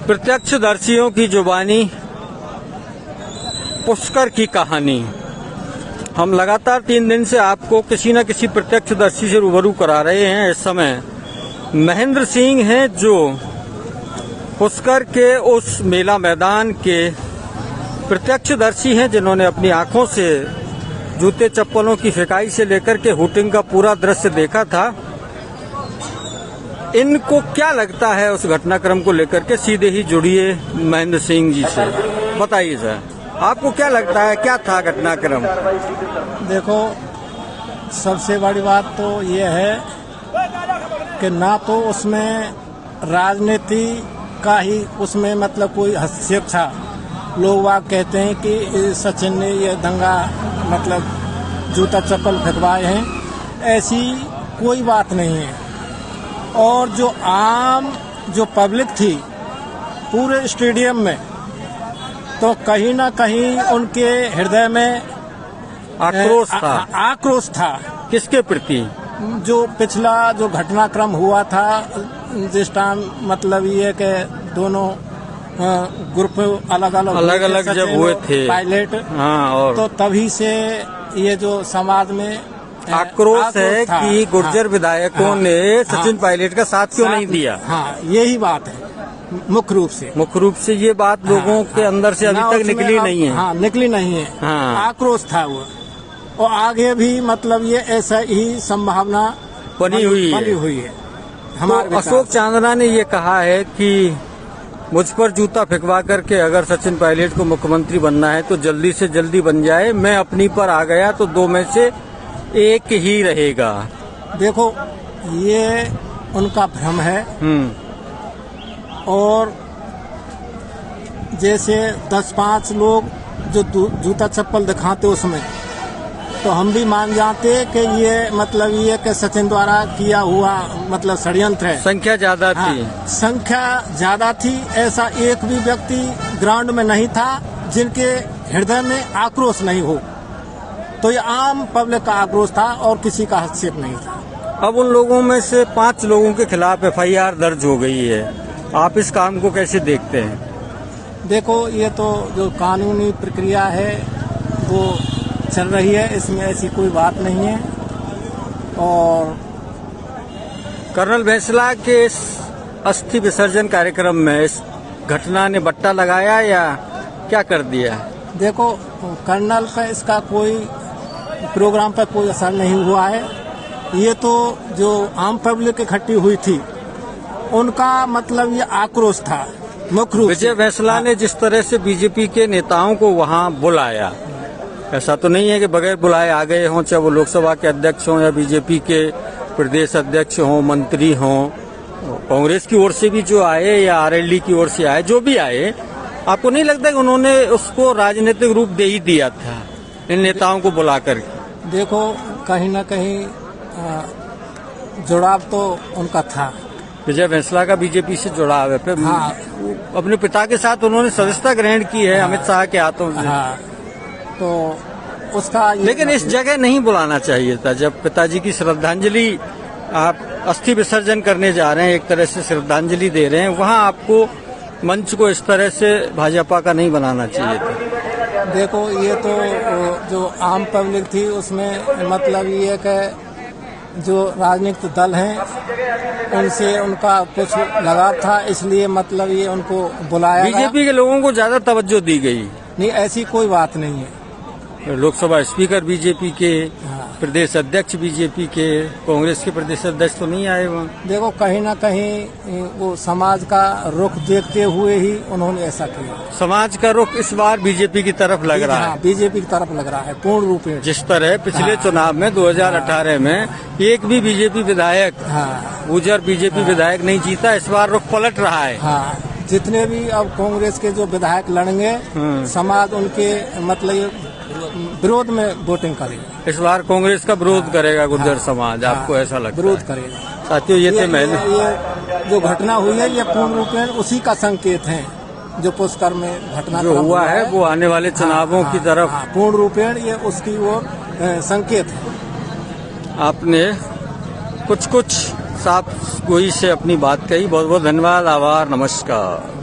प्रत्यक्षदर्शियों की जुबानी, पुष्कर की कहानी। हम लगातार 3 दिन से आपको किसी न किसी प्रत्यक्षदर्शी से रूबरू करा रहे हैं। इस समय महेंद्र सिंह हैं जो पुष्कर के उस मेला मैदान के प्रत्यक्षदर्शी हैं, जिन्होंने अपनी आंखों से जूते चप्पलों की फेंकाई से लेकर के हुटिंग का पूरा दृश्य देखा था। इनको क्या लगता है उस घटनाक्रम को लेकर के, सीधे ही जुड़िए महेंद्र सिंह जी से। बताइए सर, आपको क्या लगता है, क्या था घटनाक्रम? देखो, सबसे बड़ी बात तो ये है कि ना तो उसमें राजनीति का ही उसमें मतलब कोई हस्तक्षेप था। लोग वाग कहते हैं कि सचिन ने ये दंगा मतलब जूता चप्पल फेंकवाए हैं, ऐसी कोई बात नहीं है। और जो आम जो पब्लिक थी पूरे स्टेडियम में, तो कहीं ना कहीं उनके हृदय में आक्रोश था। किसके प्रति? जो पिछला जो घटनाक्रम हुआ था, जिस टाइम मतलब ये कि दोनों ग्रुप अलग अलग जब हुए थे पायलट, हाँ, और तो तभी से ये जो समाज में आक्रोश है कि गुर्जर विधायकों ने सचिन पायलट का साथ क्यों नहीं दिया। हाँ, यही बात है मुख्य रूप से ये बात लोगों के अंदर से अभी तक निकली नहीं है। हाँ, निकली नहीं है। हाँ, आक्रोश था वो, और आगे भी मतलब ये ऐसा ही संभावना बनी हुई है। हमारे अशोक चांदना ने ये कहा है कि मुझ पर जूता फेंकवा करके अगर सचिन पायलट को मुख्यमंत्री बनना है तो जल्दी से जल्दी बन जाए। मैं अपनी पर आ गया तो 2 में से एक ही रहेगा। देखो, ये उनका भ्रम है। और जैसे 10-5 लोग जो जूता चप्पल दिखाते उसमें, तो हम भी मान जाते कि ये मतलब ये कि सचिन द्वारा किया हुआ मतलब षड्यंत्र है। संख्या ज्यादा थी। संख्या ज्यादा थी। ऐसा एक भी व्यक्ति ग्राउंड में नहीं था जिनके हृदय में आक्रोश नहीं हो। तो ये आम पब्लिक का आक्रोश था और किसी का हस्तक्षेप नहीं था। अब उन लोगों में से 5 लोगों के खिलाफ FIR दर्ज हो गई है। आप इस काम को कैसे देखते हैं? देखो, ये तो जो कानूनी प्रक्रिया है वो चल रही है, इसमें ऐसी कोई बात नहीं है। और कर्नल बैंसला के इस अस्थि विसर्जन कार्यक्रम में इस घटना ने बट्टा लगाया या क्या कर दिया? देखो, कर्नल पे इसका कोई प्रोग्राम पर कोई असर नहीं हुआ है। ये तो जो आम पब्लिक इकट्ठी हुई थी उनका मतलब ये आक्रोश था मुख्य रूप से। विजय बैंसला ने जिस तरह से बीजेपी के नेताओं को वहां बुलाया, ऐसा तो नहीं है कि बगैर बुलाए आ गए हों, चाहे वो लोकसभा के अध्यक्ष हों या बीजेपी के प्रदेश अध्यक्ष हों, मंत्री हों, कांग्रेस की ओर से भी जो आए या RLD की ओर से आए, जो भी आए, आपको नहीं लगता कि उन्होंने उसको राजनीतिक रूप दे ही दिया था इन नेताओं को बुला करके? देखो, कहीं न कहीं जुड़ाव तो उनका था। विजय बैंसला का बीजेपी से जुड़ाव है। हाँ, अपने पिता के साथ उन्होंने सदस्यता ग्रहण की है। हाँ, अमित शाह के हाथों से। हाँ, तो उसका लेकिन इस जगह नहीं बुलाना चाहिए था। जब पिताजी की श्रद्धांजलि, आप अस्थि विसर्जन करने जा रहे हैं, एक तरह से श्रद्धांजलि दे रहे हैं, वहां आपको मंच को इस तरह से भाजपा का नहीं बनाना चाहिए था। देखो, ये तो जो आम पब्लिक थी उसमें मतलब ये कि जो राजनीतिक दल हैं उनसे उनका कुछ लगाव था, इसलिए मतलब ये उनको बुलाया। बीजेपी के लोगों को ज्यादा तवज्जो दी गई? नहीं, ऐसी कोई बात नहीं है। लोकसभा स्पीकर बीजेपी के, प्रदेश अध्यक्ष बीजेपी के, कांग्रेस के प्रदेश अध्यक्ष तो नहीं आए वहाँ। देखो, कहीं ना कहीं वो समाज का रुख देखते हुए ही उन्होंने ऐसा किया। समाज का रुख इस बार बीजेपी की तरफ लग रहा है। बीजेपी की तरफ लग रहा है पूर्ण रूप में। जिस तरह पिछले चुनाव में 2018 में एक भी बीजेपी विधायक, गुर्जर बीजेपी विधायक नहीं जीता, इस बार रुख पलट रहा है। हाँ, जितने भी अब कांग्रेस के जो विधायक लड़ेंगे, समाज उनके मतलब विरोध में वोटिंग करेगा। इस बार कांग्रेस का विरोध करेगा गुर्जर समाज, आपको ऐसा लगता है? विरोध करेगा। साथियों, ये जो घटना हुई है ये पूर्ण रूप में उसी का संकेत है। जो पुष्कर में घटना जो हुआ है वो आने वाले चुनावों की तरफ पूर्ण रूपेण ये उसकी ओर संकेत है। आपने कुछ साफ गोई से अपनी बात कही। बहुत बहुत धन्यवाद, आभार, नमस्कार।